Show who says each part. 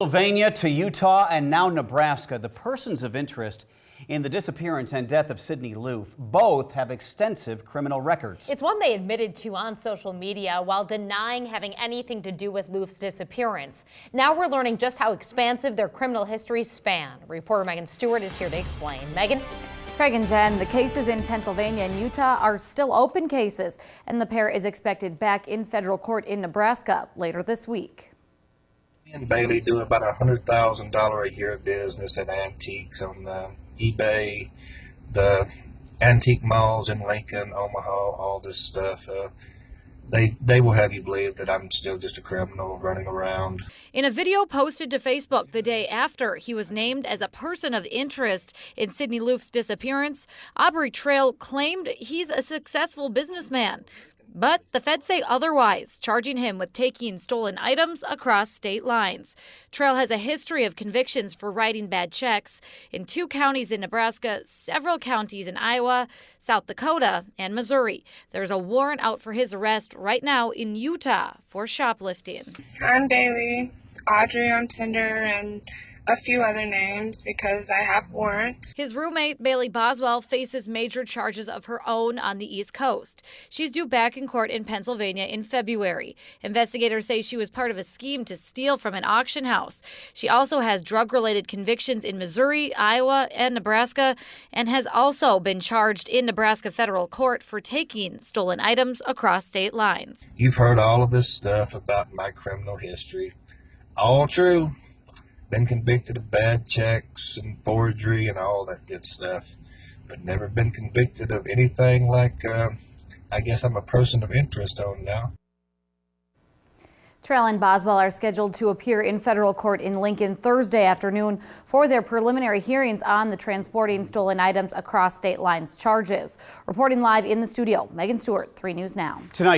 Speaker 1: Pennsylvania to Utah and now Nebraska, the persons of interest in the disappearance and death of Sydney Loofe both have extensive criminal records.
Speaker 2: It's one they admitted to on social media while denying having anything to do with Loofe's disappearance. Now we're learning just how expansive their criminal histories span. Reporter Megan Stewart is here to explain. Megan?
Speaker 3: Craig and Jen, the cases in Pennsylvania and Utah are still open cases, and the pair is expected back in federal court in Nebraska later this week.
Speaker 4: And Bailey do about $100,000 a year business in antiques on eBay, the antique malls in Lincoln, Omaha, all this stuff. They will have you believe that I'm still just a criminal running around.
Speaker 3: In a video posted to Facebook the day after he was named as a person of interest in Sydney Loofe's disappearance, Aubrey Trail claimed he's a successful businessman. But the feds say otherwise, charging him with taking stolen items across state lines. Trail has a history of convictions for writing bad checks in 2 counties in Nebraska, several counties in Iowa, South Dakota, and Missouri. There's a warrant out for his arrest right now in Utah for shoplifting.
Speaker 5: I'm Bailey, Audrey on Tinder, and a few other names because I have warrants.
Speaker 3: His roommate, Bailey Boswell, faces major charges of her own on the East Coast. She's due back in court in Pennsylvania in February. Investigators say she was part of a scheme to steal from an auction house. She also has drug-related convictions in Missouri, Iowa, and Nebraska, and has also been charged in Nebraska federal court for taking stolen items across state lines.
Speaker 4: You've heard all of this stuff about my criminal history. All true. Been convicted of bad checks and forgery and all that good stuff, but never been convicted of anything like, I guess I'm a person of interest on now.
Speaker 3: Trail and Boswell are scheduled to appear in federal court in Lincoln Thursday afternoon for their preliminary hearings on the transporting stolen items across state lines charges. Reporting live in the studio, Megan Stewart, 3 News Now.
Speaker 1: Tonight.